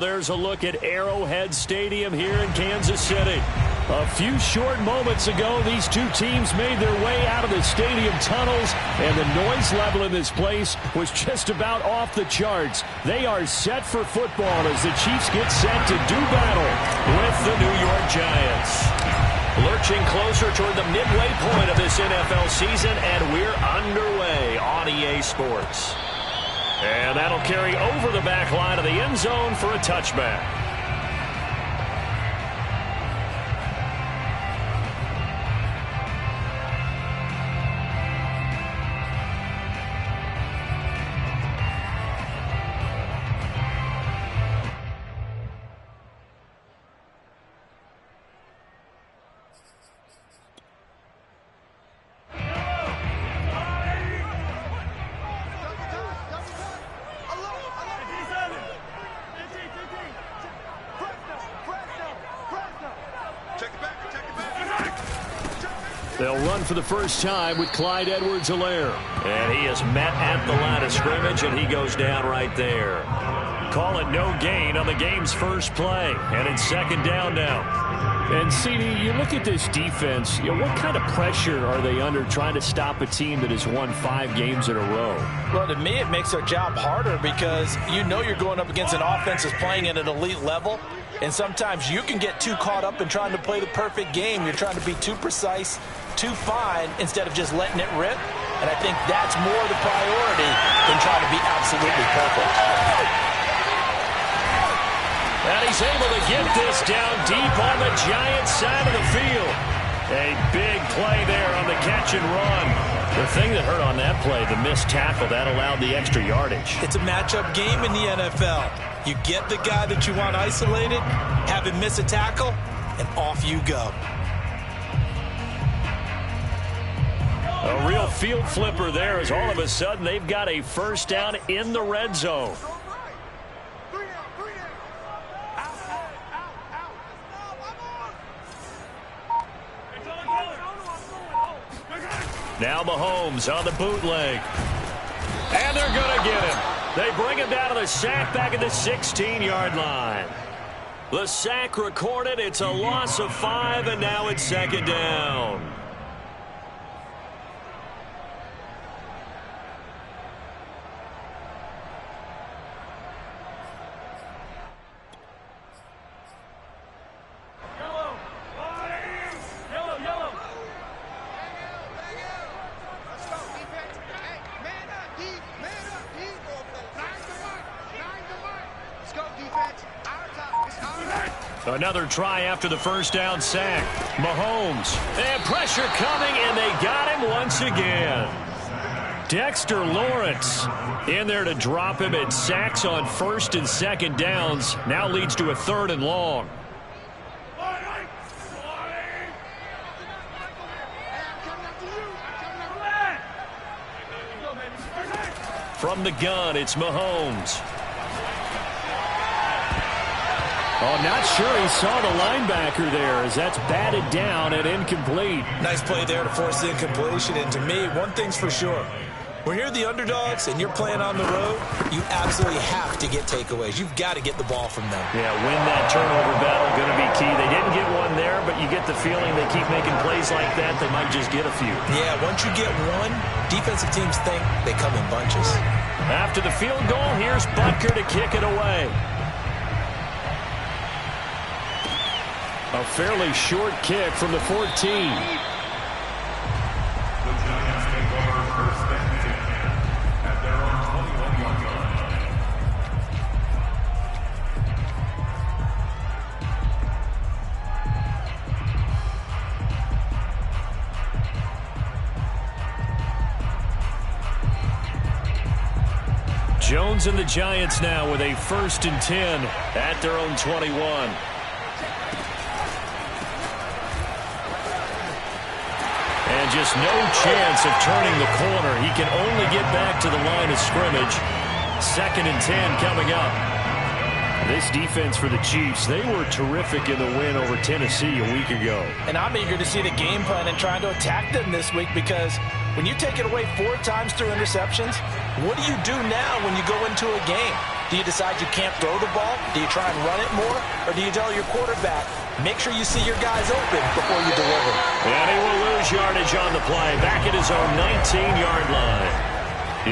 there's a look at Arrowhead Stadium here in Kansas City. A few short moments ago, these two teams made their way out of the stadium tunnels, and the noise level in this place was just about off the charts. They are set for football as the Chiefs get set to do battle with the New York Giants. Lurching closer toward the midway point of this NFL season, and we're underway on EA Sports. And that'll carry over the back line of the end zone for a touchback. They'll run for the first time with Clyde Edwards-Helaire. And he is met at the line of scrimmage, and he goes down right there. Call it no gain on the game's first play. And it's second down now. And, CD, you look at this defense, what kind of pressure are they under trying to stop a team that has won 5 games in a row? Well, to me, it makes their job harder because you know you're going up against an offense that's playing at an elite level. And sometimes you can get too caught up in trying to play the perfect game. You're trying to be too precise, too fine, instead of just letting it rip. And I think that's more the priority than trying to be absolutely perfect. And he's able to get this down deep on the Giants side of the field. A big play there on the catch and run. The thing that hurt on that play, the missed tackle, that allowed the extra yardage. It's a matchup game in the NFL. You get the guy that you want isolated, have him miss a tackle, and off you go. A real field flipper there as all of a sudden they've got a first down in the red zone. Now Mahomes on the bootleg. And they're going to get him. They bring him down to the sack back at the 16-yard line. The sack recorded. It's a loss of 5, and now it's second down. Another try after the first down sack. Mahomes. And pressure coming, and they got him once again. Dexter Lawrence in there to drop him at sacks on first and second downs. Now leads to a 3rd and long. From the gun, it's Mahomes. Oh, not sure he saw the linebacker there as that's batted down and incomplete. Nice play there to force the incompletion. And to me, one thing's for sure. When you're the underdogs and you're playing on the road, you absolutely have to get takeaways. You've got to get the ball from them. Yeah, win that turnover battle, going to be key. They didn't get one there, but you get the feeling they keep making plays like that, they might just get a few. Yeah, once you get one, defensive teams think they come in bunches. After the field goal, here's Butker to kick it away. A fairly short kick from the 14. The Giants take over first and 10 at their own 21-yard line. Jones and the Giants now with a 1st and 10 at their own 21. And just no chance of turning the corner. He can only get back to the line of scrimmage. 2nd and 10 coming up. This defense for the Chiefs, they were terrific in the win over Tennessee a week ago. And I'm eager to see the game plan and trying to attack them this week because when you take it away 4 times through interceptions, what do you do now when you go into a game? Do you decide you can't throw the ball? Do you try and run it more? Or do you tell your quarterback, make sure you see your guys open before you deliver? And he will lose yardage on the play, back at his own 19-yard line.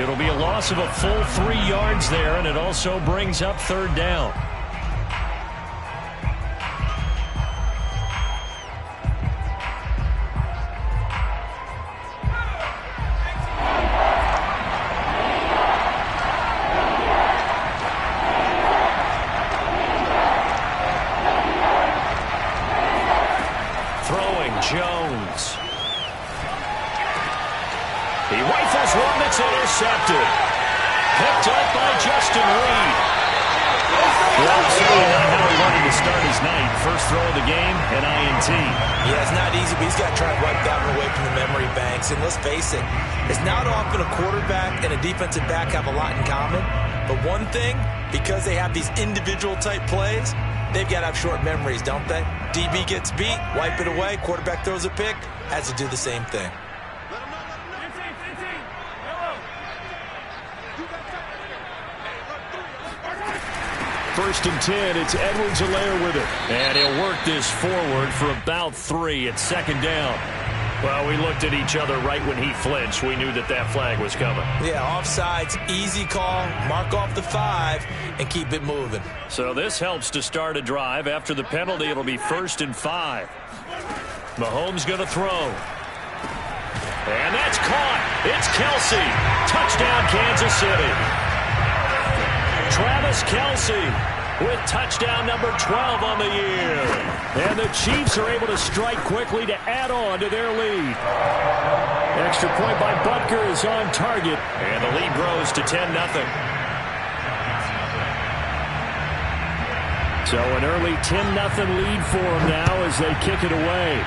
It'll be a loss of a full 3 yards there, and it also brings up third down. Jones. He rifles one that's intercepted. Picked up by Justin Reed. Well, certainly not how he wanted to start his night. First throw of the game, an INT. Yeah, it's not easy, but he's got to try and wipe that one away from the memory banks. And let's face it, it's not often a quarterback and a defensive back have a lot in common. But one thing, because they have these individual type plays, they've got to have short memories, don't they? DB gets beat, wipe it away, quarterback throws a pick, has to do the same thing. First and 10, it's Edwards-Helaire with it. And he'll work this forward for about 3 at second down. Well, we looked at each other right when he flinched. We knew that that flag was coming. Yeah, offsides, easy call, mark off the 5, and keep it moving. So this helps to start a drive. After the penalty, it'll be 1st and 5. Mahomes going to throw. And that's caught. It's Kelce. Touchdown, Kansas City. Travis Kelce with touchdown number 12 on the year. And the Chiefs are able to strike quickly to add on to their lead. Extra point by Butker is on target. And the lead grows to 10-0. So an early 10-0 lead for them now as they kick it away.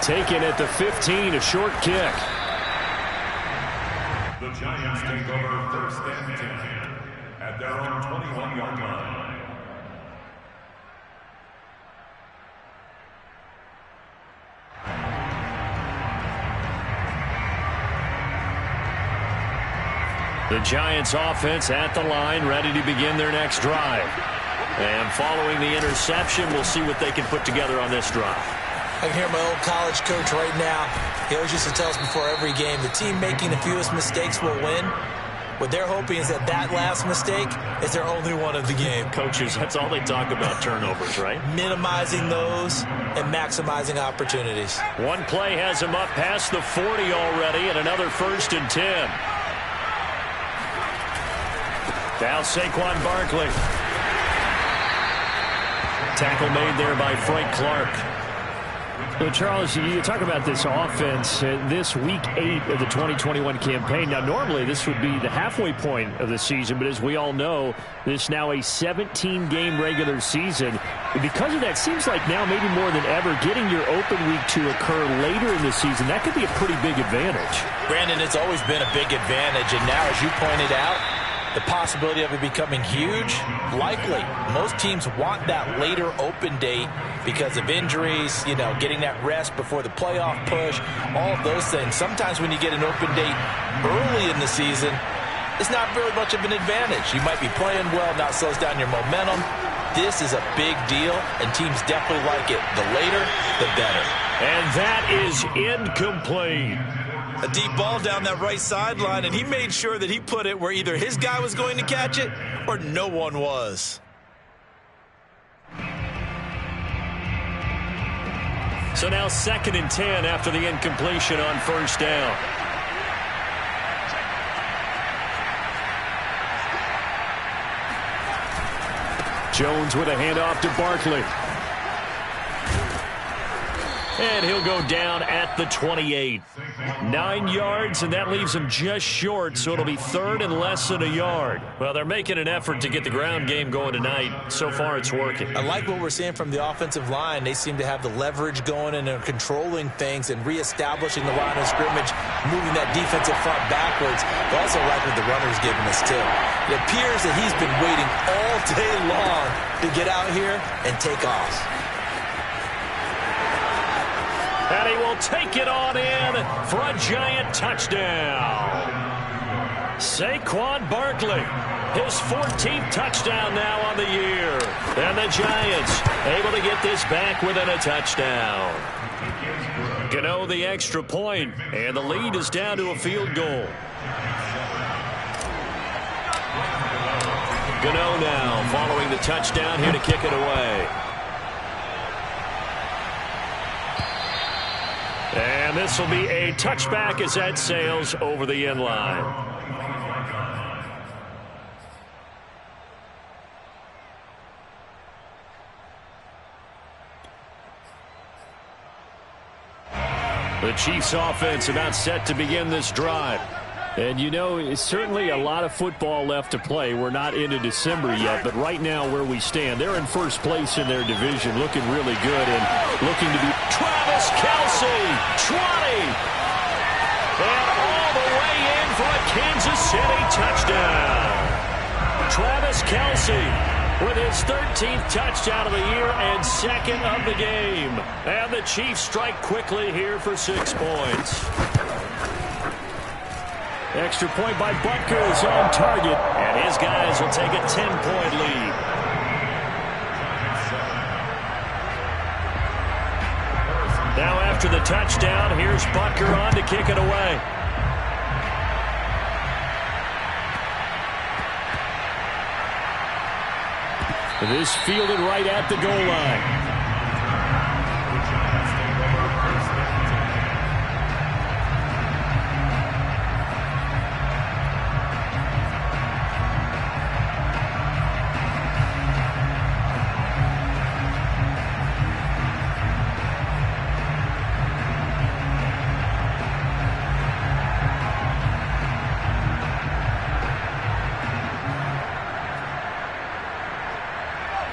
Taken at the 15, a short kick. The Giants take over first and 10 at their own 21-yard line. The Giants offense at the line, ready to begin their next drive. And following the interception, we'll see what they can put together on this drive. I can hear my old college coach right now. He always used to tell us before every game, the team making the fewest mistakes will win. What they're hoping is that that last mistake is their only one of the game. Coaches, that's all they talk about, turnovers, right? Minimizing those and maximizing opportunities. One play has him up past the 40 already, and another 1st and 10. Now Saquon Barkley. Tackle made there by Frank Clark. Well, Charles, you talk about this offense, this week 8 of the 2021 campaign. Now, normally this would be the halfway point of the season, but as we all know, this is now a 17-game regular season. And because of that, seems like now maybe more than ever, getting your open week to occur later in the season, that could be a pretty big advantage. Brandon, it's always been a big advantage, and now, as you pointed out, the possibility of it becoming huge, likely. Most teams want that later open date because of injuries, you know, getting that rest before the playoff push, all of those things. Sometimes when you get an open date early in the season, it's not very much of an advantage. You might be playing well, not slows down your momentum. This is a big deal, and teams definitely like it. The later, the better. And that is incomplete. A deep ball down that right sideline, and he made sure that he put it where either his guy was going to catch it or no one was. So now 2nd and 10 after the incompletion on 1st down. Jones with a handoff to Barkley. And he'll go down at the 28. 9 yards, and that leaves him just short, so it'll be 3rd and less than a yard. Well, they're making an effort to get the ground game going tonight. So far, it's working. I like what we're seeing from the offensive line. They seem to have the leverage going, and they're controlling things and reestablishing the line of scrimmage, moving that defensive front backwards. But also like what the runner's giving us, too. It appears that he's been waiting all day long to get out here and take off. And he will take it on in for a giant touchdown. Saquon Barkley, his 14th touchdown now on the year. And the Giants able to get this back within a touchdown. Gano the extra point, and the lead is down to a field goal. Gano now following the touchdown here to kick it away. And this will be a touchback as that sails over the end line. The Chiefs offense about set to begin this drive. And you know, it's certainly a lot of football left to play. We're not into December yet, but right now where we stand, they're in first place in their division, looking really good and looking to be Travis Kelce, 20. And all the way in for a Kansas City touchdown. Travis Kelce with his 13th touchdown of the year and second of the game. And the Chiefs strike quickly here for 6 points. Extra point by Butker is on target, and his guys will take a 10-point lead. Now after the touchdown, here's Butker on to kick it away. It is fielded right at the goal line.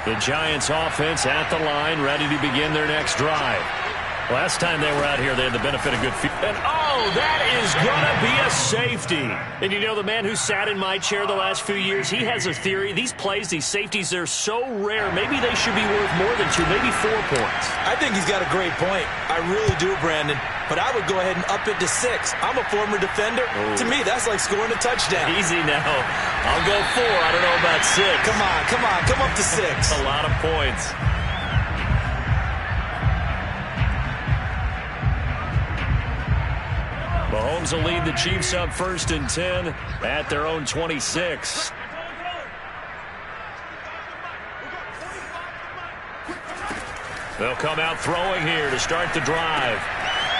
The Giants offense at the line, ready to begin their next drive. Last time they were out here, they had the benefit of good field. And oh, that is going to be a safety. And you know, the man who sat in my chair the last few years, he has a theory. These plays, these safeties, they're so rare. Maybe they should be worth more than 2, maybe 4 points. I think he's got a great point. I really do, Brandon. But I would go ahead and up it to 6. I'm a former defender. Oh. To me, that's like scoring a touchdown. Easy now. I'll go 4. I don't know about 6. Come on. Come up to 6. That's a lot of points. Mahomes will lead the Chiefs up 1st and 10 at their own 26. They'll come out throwing here to start the drive.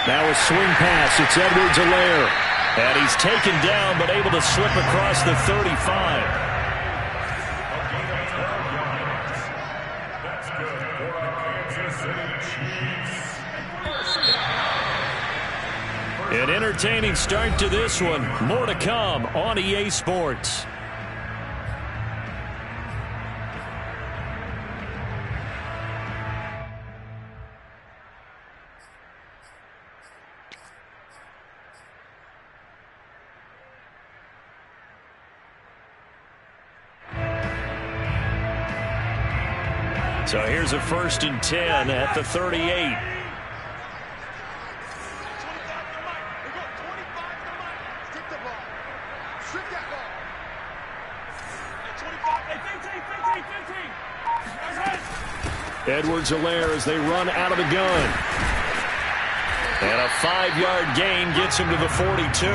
Now a swing pass. It's Edwards-Helaire. And he's taken down but able to slip across the 35. An entertaining start to this one. More to come on EA Sports. So here's a 1st and 10 at the 38. Edwards-Helaire as they run out of the gun. And a 5-yard gain gets him to the 42.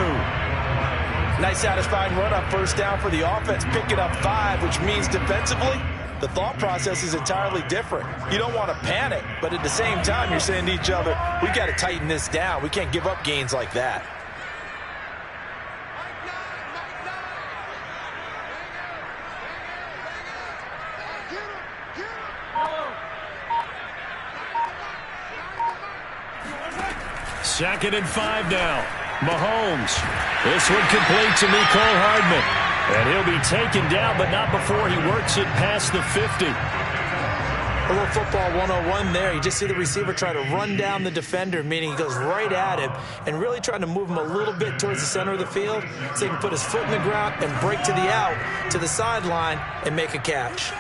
Nice satisfying run up 1st down for the offense, picking up 5, which means defensively, the thought process is entirely different. You don't want to panic, but at the same time, you're saying to each other, we got to tighten this down. We can't give up gains like that. Second and 5 now. Mahomes. This one complete to Mecole Hardman. And he'll be taken down, but not before he works it past the 50. A little football 101 there. You just see the receiver try to run down the defender, meaning he goes right at him and really trying to move him a little bit towards the center of the field so he can put his foot in the ground and break to the out, to the sideline, and make a catch.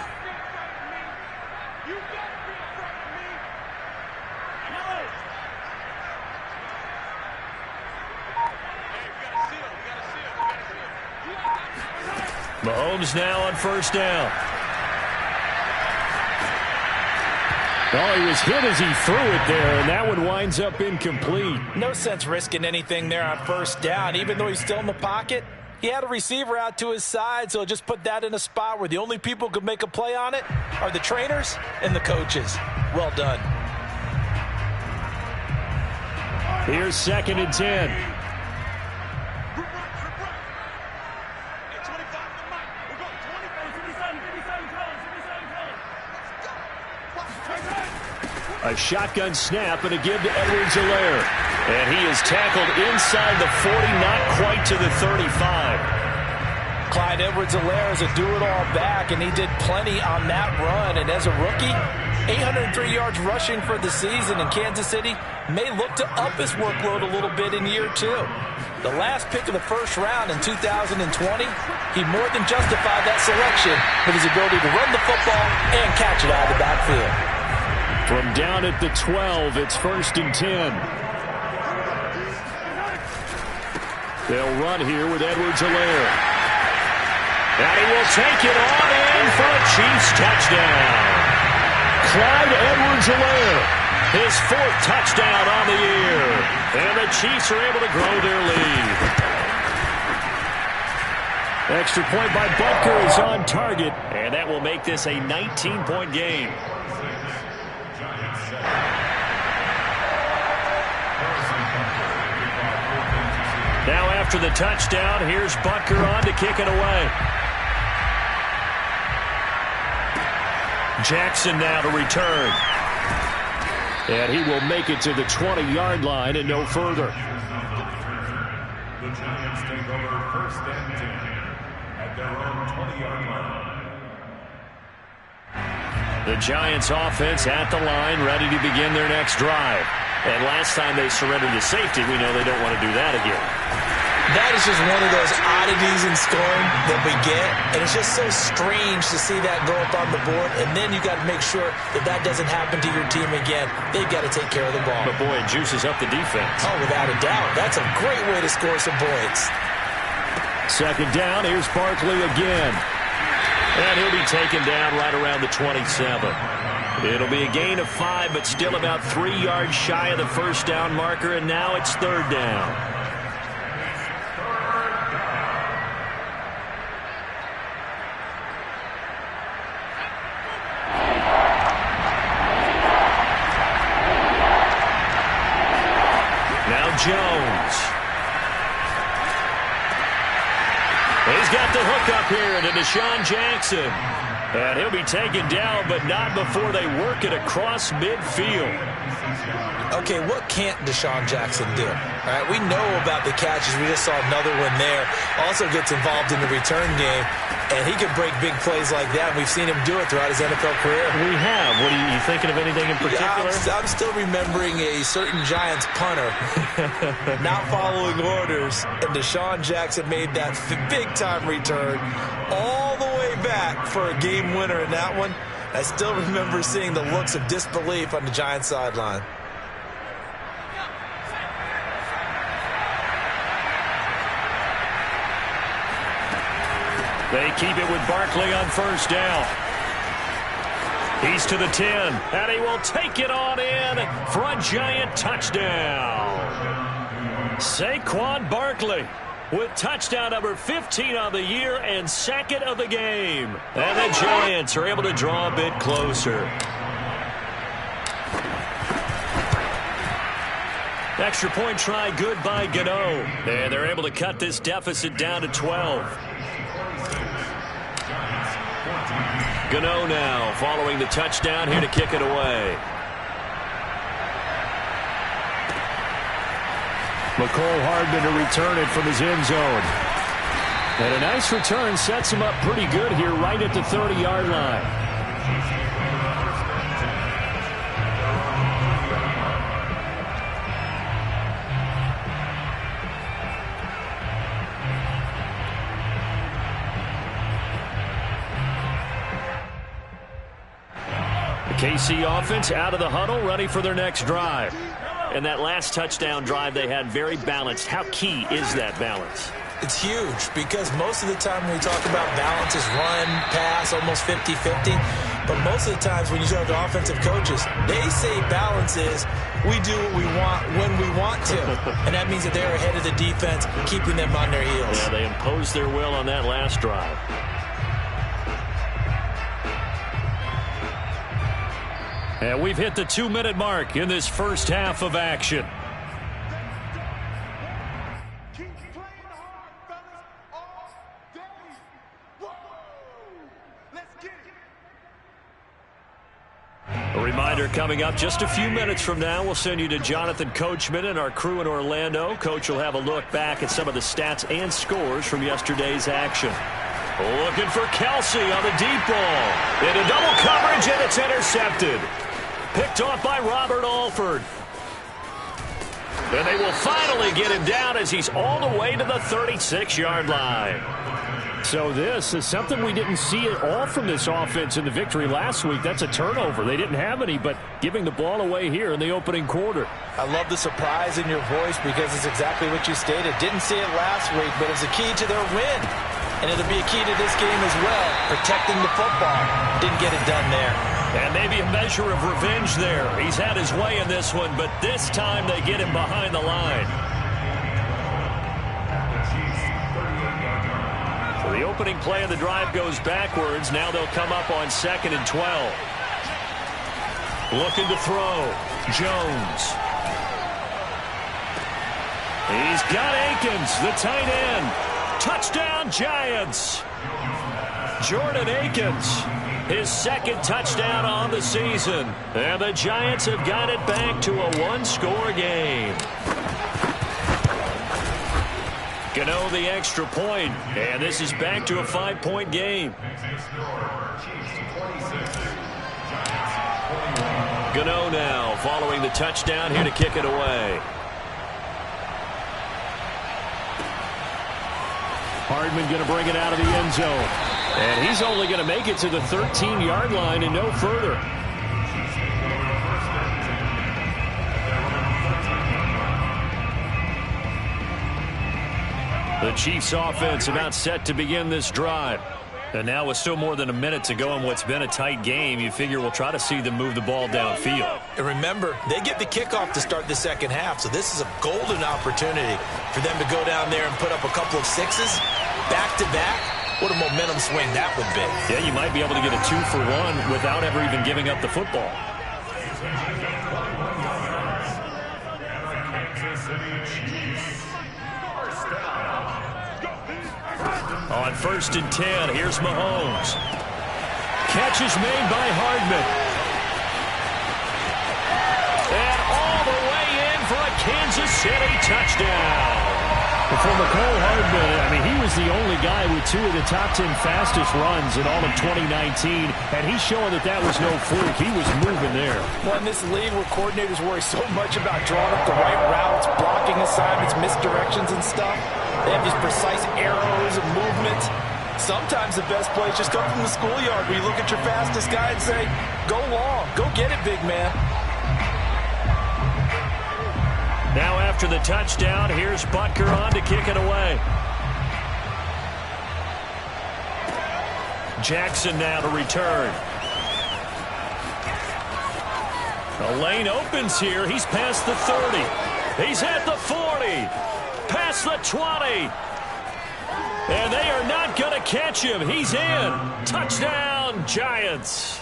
Mahomes now on first down. Oh, he was hit as he threw it there, and that one winds up incomplete. No sense risking anything there on first down. Even though he's still in the pocket, he had a receiver out to his side, so just put that in a spot where the only people who could make a play on it are the trainers and the coaches. Well done. Here's 2nd and 10. A shotgun snap and a give to Edwards-Helaire. And he is tackled inside the 40, not quite to the 35. Clyde Edwards-Helaire is a do-it-all back, and he did plenty on that run. And as a rookie, 803 yards rushing for the season, and Kansas City may look to up his workload a little bit in year 2. The last pick of the first round in 2020, he more than justified that selection with his ability to run the football and catch it out of the backfield. From down at the 12, it's 1st and 10. They'll run here with Edwards-Helaire. And he will take it on in for a Chiefs touchdown. Clyde Edwards-Helaire, his 4th touchdown on the year. And the Chiefs are able to grow their lead. Extra point by Butker is on target. And that will make this a 19-point game. Now after the touchdown, here's Butker on to kick it away. Jackson now to return. And he will make it to the 20-yard line and no further. The Giants take over 1st and 10 at their own 20-yard line. The Giants offense at the line, ready to begin their next drive. And last time they surrendered to safety, we know they don't want to do that again. That is just one of those oddities in scoring that we get, and it's just so strange to see that go up on the board, and then you got to make sure that that doesn't happen to your team again. They've got to take care of the ball. But boy, it juices up the defense. Oh, without a doubt. That's a great way to score some points. 2nd down, here's Barkley again. And he'll be taken down right around the 27. It'll be a gain of 5, but still about 3 yards shy of the first down marker, and now it's 3rd down. Now Jones. He's got the hook up here to Deshaun Jackson. And he'll be taken down, but not before they work it across midfield. Okay, what can't Deshaun Jackson do? All right, we know about the catches. We just saw another one there. Also gets involved in the return game, and he can break big plays like that. We've seen him do it throughout his NFL career. We have. What are you thinking of anything in particular? Yeah, I'm still remembering a certain Giants punter not following orders, and Deshaun Jackson made that big-time return all the way back for a game winner in that one. I still remember seeing the looks of disbelief on the Giants sideline. They keep it with Barkley on first down. He's to the 10, and he will take it on in for a Giant touchdown. Saquon Barkley with touchdown number 15 on the year and 2nd of the game. And the Giants are able to draw a bit closer. Extra point try good by Gano. And they're able to cut this deficit down to 12. Gano now following the touchdown here to kick it away. McCole Hardman to return it from his end zone. And a nice return sets him up pretty good here right at the 30-yard line. KC offense out of the huddle, ready for their next drive. And that last touchdown drive they had very balanced. How key is that balance? It's huge because most of the time when we talk about balance is run, pass, almost 50-50. But most of the times when you talk to offensive coaches, they say balance is we do what we want when we want to. And that means that they're ahead of the defense, keeping them on their heels. Yeah, they imposed their will on that last drive. And we've hit the 2-minute mark in this first half of action. A reminder coming up just a few minutes from now, we'll send you to Jonathan Coachman and our crew in Orlando. Coach will have a look back at some of the stats and scores from yesterday's action. Looking for Kelsey on the deep ball. Into double coverage, and it's intercepted. Picked off by Robert Alford. And they will finally get him down as he's all the way to the 36-yard line. So this is something we didn't see at all from this offense in the victory last week. That's a turnover. They didn't have any, but giving the ball away here in the opening quarter. I love the surprise in your voice because it's exactly what you stated. Didn't see it last week, but it's a key to their win. And it'll be a key to this game as well, protecting the football. Didn't get it done there. And maybe a measure of revenge there. He's had his way in this one, but this time they get him behind the line. So the opening play of the drive goes backwards. Now they'll come up on 2nd and 12. Looking to throw. Jones. He's got Akins, the tight end. Touchdown, Giants. Jordan Akins, his second touchdown on the season. And the Giants have got it back to a one-score game. Gano the extra point, and this is back to a 5-point game. Gano now following the touchdown here to kick it away. Hardman going to bring it out of the end zone. And he's only going to make it to the 13-yard line and no further. The Chiefs offense about set to begin this drive. And now with still more than a minute to go in what's been a tight game, you figure we'll try to see them move the ball downfield. And remember, they get the kickoff to start the second half, so this is a golden opportunity for them to go down there and put up a couple of sixes back-to-back. What a momentum swing that would be. Yeah, you might be able to get a 2-for-1 without ever even giving up the football. On 1st and 10, here's Mahomes. Catch is made by Hardman. And all the way in for a Kansas City touchdown. For McCole Hardman, I mean, he was the only guy with 2 of the top 10 fastest runs in all of 2019, and he's showing that that was no fluke. He was moving there. Well, in this league where coordinators worry so much about drawing up the right routes, blocking assignments, misdirections and stuff, they have these precise arrows and movements. Sometimes the best plays just come from the schoolyard where you look at your fastest guy and say, go long, go get it, big man. Now after the touchdown, here's Butker on to kick it away. Jackson now to return. The lane opens here. He's past the 30. He's at the 40. Past the 20. And they are not going to catch him. He's in. Touchdown, Giants.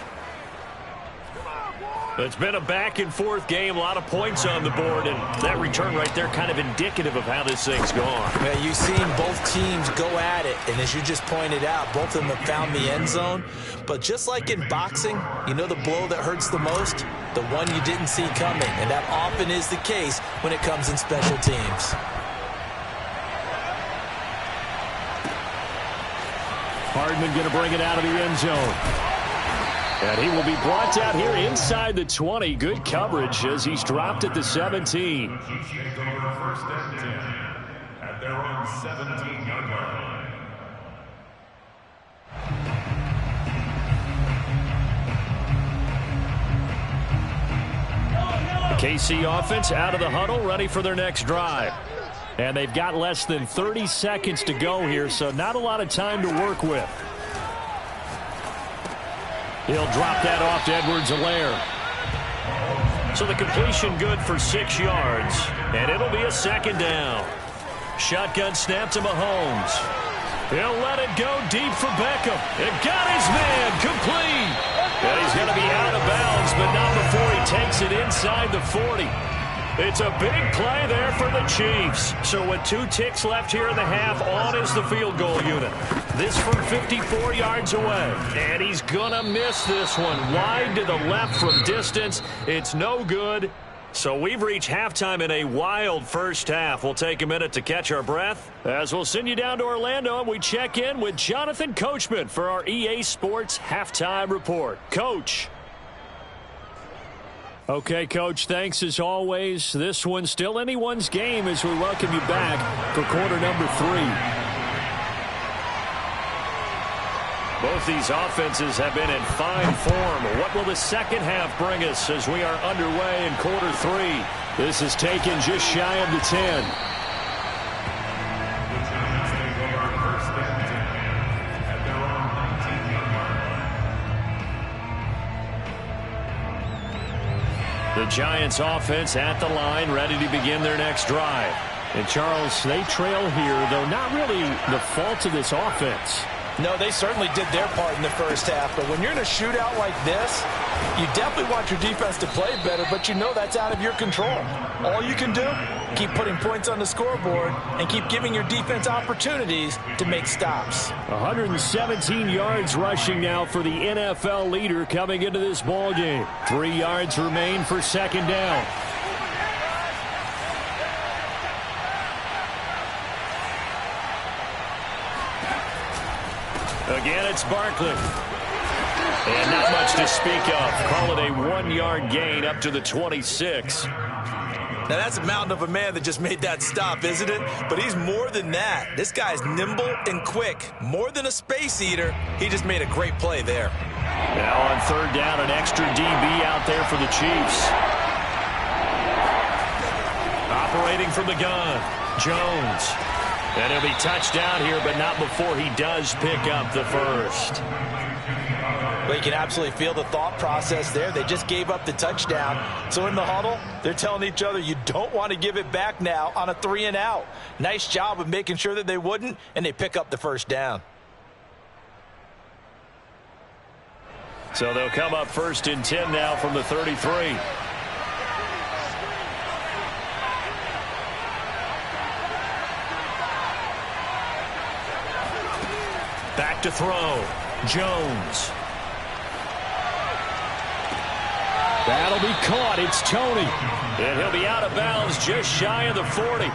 It's been a back-and-forth game, a lot of points on the board, and that return right there kind of indicative of how this thing's gone. Man, you've seen both teams go at it, and as you just pointed out, both of them have found the end zone. But just like in boxing, you know the blow that hurts the most? The one you didn't see coming, and that often is the case when it comes in special teams. Hardman going to bring it out of the end zone. And he will be brought down here inside the 20. Good coverage as he's dropped at the 17. First and 10 at their own 17-yard line. The KC offense out of the huddle, ready for their next drive. And they've got less than 30 seconds to go here, so not a lot of time to work with. He'll drop that off to Edwards-Helaire. So the completion good for 6 yards, and it'll be a second down. Shotgun snap to Mahomes. He'll let it go deep for Beckham. It got his man complete. And he's going to be out of bounds, but not before he takes it inside the 40. It's a big play there for the Chiefs. So with 2 ticks left here in the half, on is the field goal unit. This from 54 yards away. And he's going to miss this one. Wide to the left from distance. It's no good. So we've reached halftime in a wild first half. We'll take a minute to catch our breath as we'll send you down to Orlando and we check in with Jonathan Coachman for our EA Sports Halftime Report. Coach. Okay, Coach, thanks as always. This one's still anyone's game as we welcome you back for quarter number 3. Both these offenses have been in fine form. What will the second half bring us as we are underway in quarter 3? This is taken just shy of the 10. The Giants offense at the line, ready to begin their next drive. And Charles, they trail here, though not really the fault of this offense. No, they certainly did their part in the first half. But when you're in a shootout like this, you definitely want your defense to play better, but you know that's out of your control. All you can do, keep putting points on the scoreboard and keep giving your defense opportunities to make stops. 117 yards rushing now for the NFL leader coming into this ball game. 3 yards remain for second down. Again, it's Barkley. And not much to speak of. Call it a 1-yard gain up to the 26. Now, that's a mountain of a man that just made that stop, isn't it? But he's more than that. This guy's nimble and quick. More than a space eater. He just made a great play there. Now on third down, an extra DB out there for the Chiefs. Operating from the gun, Jones. And he'll be touched down here, but not before he does pick up the first. Well, you can absolutely feel the thought process there. They just gave up the touchdown. So in the huddle, they're telling each other, you don't want to give it back now on a 3-and-out. Nice job of making sure that they wouldn't, and they pick up the first down. So they'll come up 1st and 10 now from the 33. Back to throw. Jones. That'll be caught. It's Tony. And he'll be out of bounds just shy of the 40.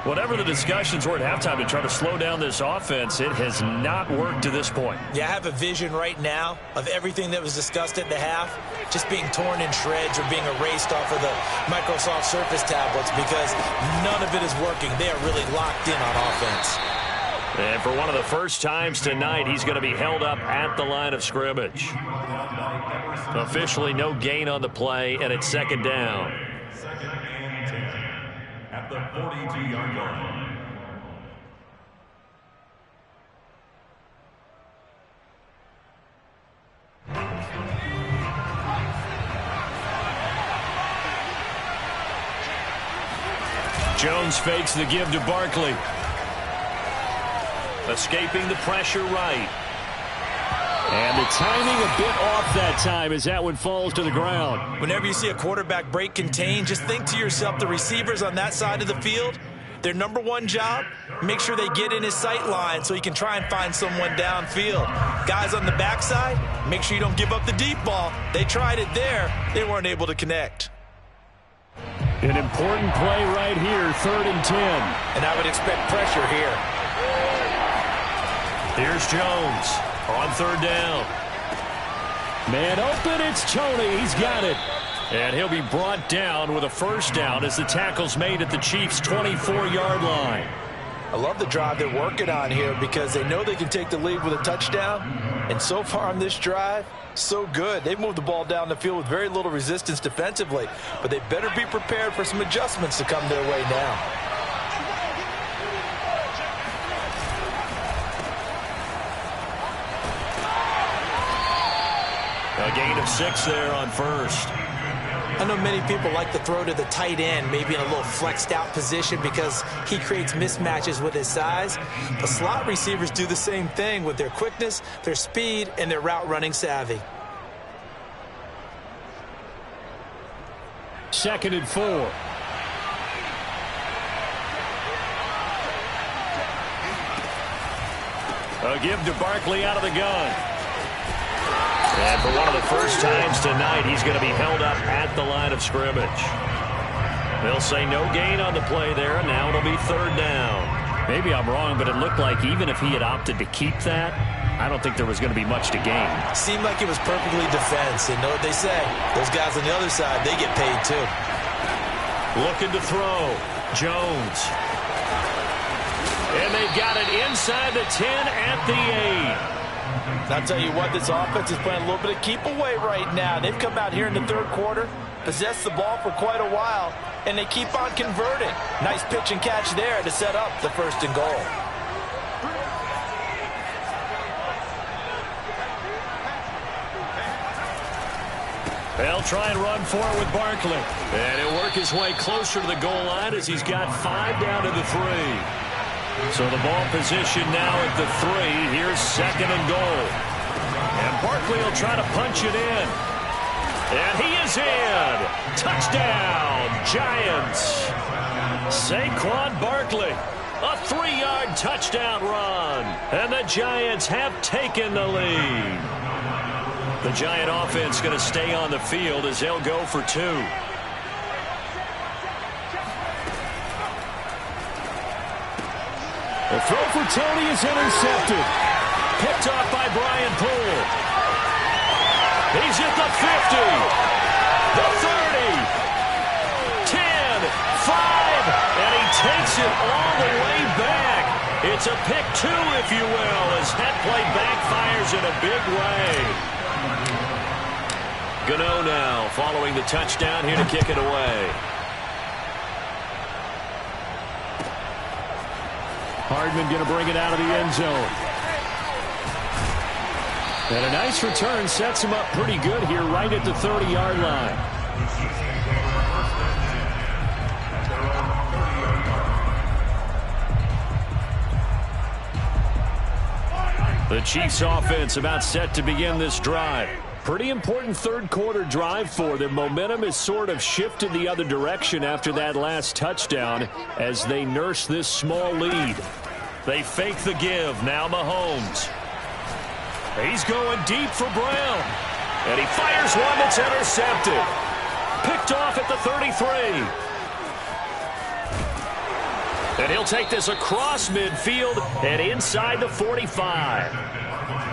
Whatever the discussions were at halftime to try to slow down this offense, it has not worked to this point. Yeah, I have a vision right now of everything that was discussed at the half just being torn in shreds or being erased off of the Microsoft Surface tablets because none of it is working. They are really locked in on offense. And for one of the first times tonight, he's going to be held up at the line of scrimmage. Officially no gain on the play, and it's second down. Second and 10 at the 42-yard line. Jones fakes the give to Barkley. Escaping the pressure right. And the timing a bit off that time as that one falls to the ground. Whenever you see a quarterback break contain, just think to yourself, the receivers on that side of the field, their number one job, make sure they get in his sight line so he can try and find someone downfield. Guys on the backside, make sure you don't give up the deep ball. They tried it there. They weren't able to connect. An important play right here, 3rd and 10. And I would expect pressure here. Here's Jones on 3rd down. Man open, it's Tony. He's got it. And he'll be brought down with a first down as the tackle's made at the Chiefs' 24-yard line. I love the drive they're working on here because they know they can take the lead with a touchdown. And so far on this drive, so good. They've moved the ball down the field with very little resistance defensively. But they better be prepared for some adjustments to come their way now. A gain of 6 there on first. I know many people like to throw to the tight end, maybe in a little flexed out position because he creates mismatches with his size. The slot receivers do the same thing with their quickness, their speed, and their route running savvy. 2nd and 4. A give to Barkley out of the gun. And for one of the first times tonight, he's going to be held up at the line of scrimmage. They'll say no gain on the play there, and now it'll be 3rd down. Maybe I'm wrong, but it looked like even if he had opted to keep that, I don't think there was going to be much to gain. Seemed like it was perfectly defense. And know what they say? Those guys on the other side, they get paid too. Looking to throw. Jones. And they've got it inside the 10 at the 8. I'll tell you what, this offense is playing a little bit of keep away right now. They've come out here in the 3rd quarter, possessed the ball for quite a while, and they keep on converting. Nice pitch and catch there to set up the 1st and goal. They'll try and run for it with Barkley. And he'll work his way closer to the goal line as he's got 5 down to the 3. So the ball position now at the 3. Here's 2nd and goal. And Barkley will try to punch it in. And he is in. Touchdown, Giants. Saquon Barkley. A 3-yard touchdown run. And the Giants have taken the lead. The Giant offense going to stay on the field as they'll go for 2. The throw for Tony is intercepted. Picked off by Brian Poole. He's at the 50. The 30. 10. 5. And he takes it all the way back. It's a pick 2, if you will, as that play backfires in a big way. Gano now following the touchdown here to kick it away. Hardman going to bring it out of the end zone. And a nice return sets him up pretty good here right at the 30-yard line. The Chiefs offense about set to begin this drive. Pretty important 3rd quarter drive for them. Momentum has sort of shifted the other direction after that last touchdown as they nurse this small lead. They fake the give. Now Mahomes. He's going deep for Brown. And he fires one that's intercepted. Picked off at the 33. And he'll take this across midfield and inside the 45.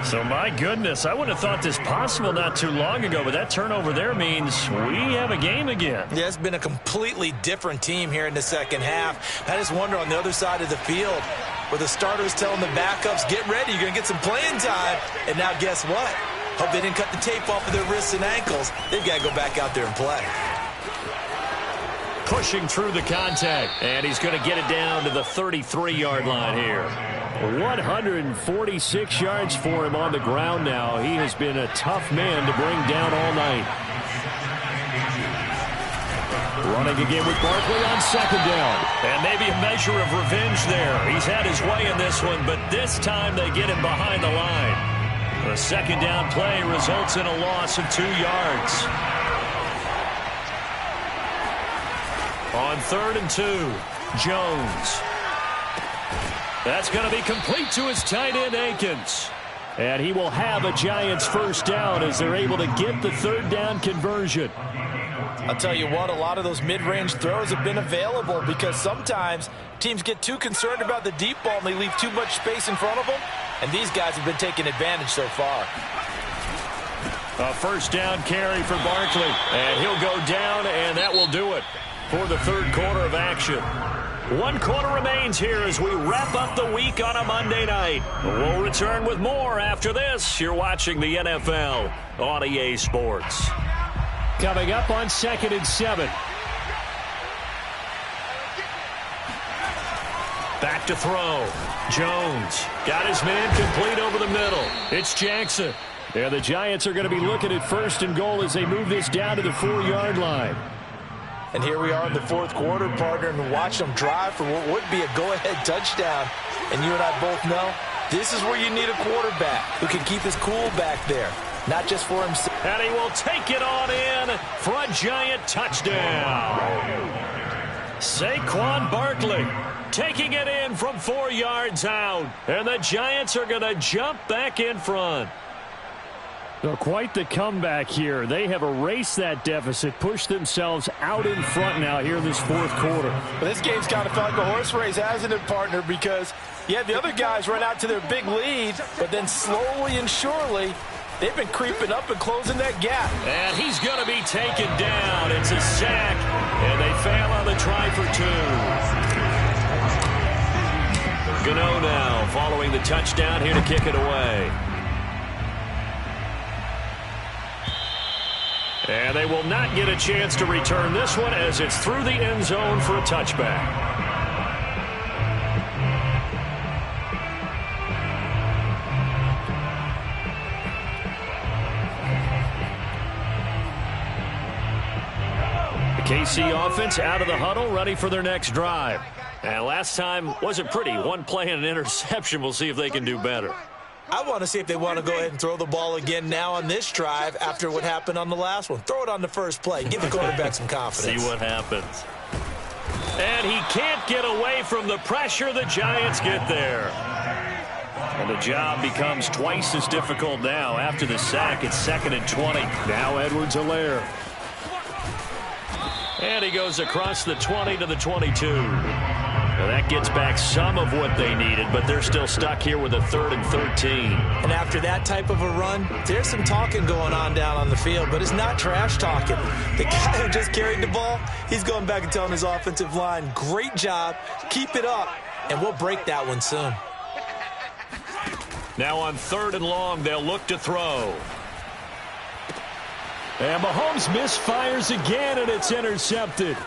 So, my goodness, I wouldn't have thought this possible not too long ago, but that turnover there means we have a game again. Yeah, it's been a completely different team here in the 2nd half. I just wonder on the other side of the field where the starters telling the backups, get ready, you're going to get some playing time. And now guess what? Hope they didn't cut the tape off of their wrists and ankles. They've got to go back out there and play. Pushing through the contact, and he's going to get it down to the 33-yard line here. 146 yards for him on the ground now. He has been a tough man to bring down all night. Running again with Barkley on 2nd down. And maybe a measure of revenge there. He's had his way in this one, but this time they get him behind the line. The 2nd down play results in a loss of 2 yards. On 3rd and 2, Jones. That's going to be complete to his tight end, Akins. And he will have a Giants 1st down as they're able to get the 3rd down conversion. I'll tell you what, a lot of those mid-range throws have been available because sometimes teams get too concerned about the deep ball and they leave too much space in front of them. And these guys have been taking advantage so far. A 1st down carry for Barkley. And he'll go down, and that will do it for the 3rd quarter of action. 1 quarter remains here as we wrap up the week on a Monday night. We'll return with more after this. You're watching the NFL on EA Sports. Coming up on 2nd and 7. Back to throw. Jones got his man complete over the middle. It's Jackson. And the Giants are going to be looking at 1st and goal as they move this down to the 4-yard line. And here we are in the 4th quarter, partner, and watch them drive for what would be a go-ahead touchdown. And you and I both know this is where you need a quarterback who can keep his cool back there, not just for himself. And he will take it on in for a Giant touchdown. Saquon Barkley taking it in from 4 yards out. And the Giants are going to jump back in front. So quite the comeback here. They have erased that deficit, pushed themselves out in front now here in this 4th quarter. But this game's kind of felt like a horse race, hasn't it, partner? Because you have the other guys run out to their big lead, but then slowly and surely, they've been creeping up and closing that gap. And he's going to be taken down. It's a sack, and they fail on the try for 2. Gano now following the touchdown here to kick it away. And they will not get a chance to return this one as it's through the end zone for a touchback. The KC offense out of the huddle, ready for their next drive. And last time wasn't pretty. One play and an interception. We'll see if they can do better. I want to see if they want to go ahead and throw the ball again now on this drive after what happened on the last one. Throw it on the first play. Give the quarterback some confidence. See what happens. And he can't get away from the pressure. The Giants get there. And the job becomes twice as difficult now. After the sack, it's 2nd and 20. Now Edwards-Helaire. And he goes across the 20 to the 22. Well, that gets back some of what they needed, but they're still stuck here with a 3rd and 13. And after that type of a run, there's some talking going on down on the field, but it's not trash talking. The guy who just carried the ball, he's going back and telling his offensive line, great job, keep it up, and we'll break that one soon. Now on 3rd and long, they'll look to throw. And Mahomes misfires again, and it's intercepted.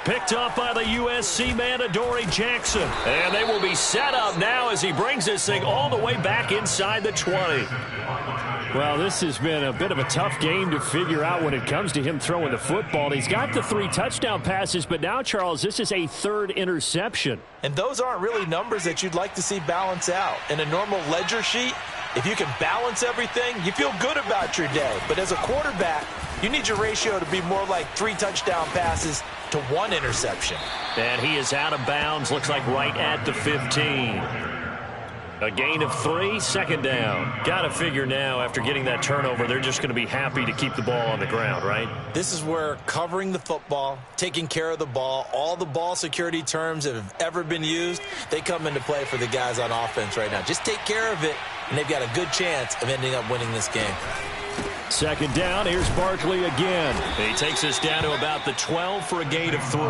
Picked up by the USC man, Adoree Jackson. And they will be set up now as he brings this thing all the way back inside the 20. Well, this has been a bit of a tough game to figure out when it comes to him throwing the football. He's got the 3 touchdown passes, but now, Charles, this is a 3rd interception. And those aren't really numbers that you'd like to see balance out. In a normal ledger sheet, if you can balance everything, you feel good about your day. But as a quarterback, you need your ratio to be more like 3 touchdown passes to 1 interception. And he is out of bounds, looks like right at the 15. A gain of 3, 2nd down. Got to figure now, after getting that turnover, they're just going to be happy to keep the ball on the ground, right? This is where covering the football, taking care of the ball, all the ball security terms that have ever been used, they come into play for the guys on offense right now. Just take care of it, and they've got a good chance of ending up winning this game. 2nd down, here's Barkley again. He takes us down to about the 12 for a gain of 3.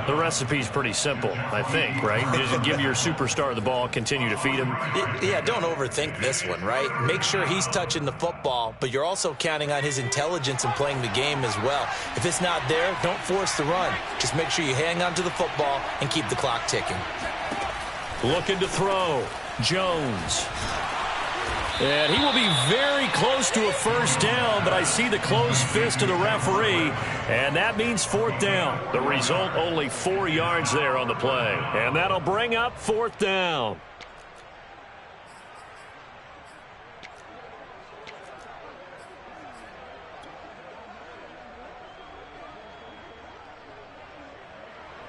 The recipe's pretty simple, I think, right? Just give your superstar the ball, continue to feed him. Yeah, don't overthink this one, right? Make sure he's touching the football, but you're also counting on his intelligence in playing the game as well. If it's not there, don't force the run. Just make sure you hang on to the football and keep the clock ticking. Looking to throw. Jones. And he will be very close to a 1st down, but I see the closed fist of the referee, and that means 4th down. The result, only 4 yards there on the play, and that'll bring up 4th down.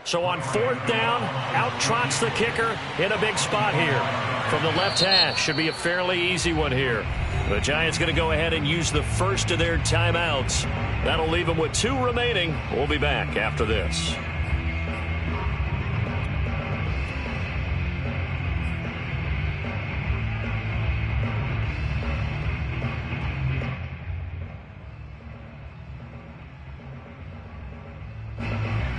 So on 4th down, out trots the kicker in a big spot here. From the left hash, should be a fairly easy one here. The Giants going to go ahead and use the first of their timeouts. That'll leave them with 2 remaining. We'll be back after this.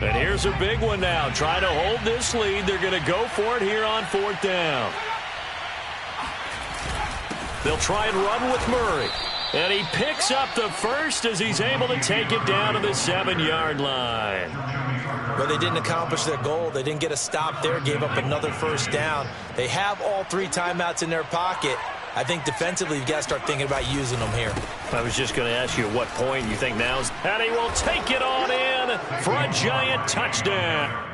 And here's a big one now. Trying to hold this lead. They're going to go for it here on 4th down. They'll try and run with Murray. And he picks up the first as he's able to take it down to the 7-yard line. But they didn't accomplish their goal. They didn't get a stop there. Gave up another 1st down. They have all 3 timeouts in their pocket. I think defensively you've got to start thinking about using them here. I was just going to ask you at what point you think now's. And he will take it on in for a giant touchdown.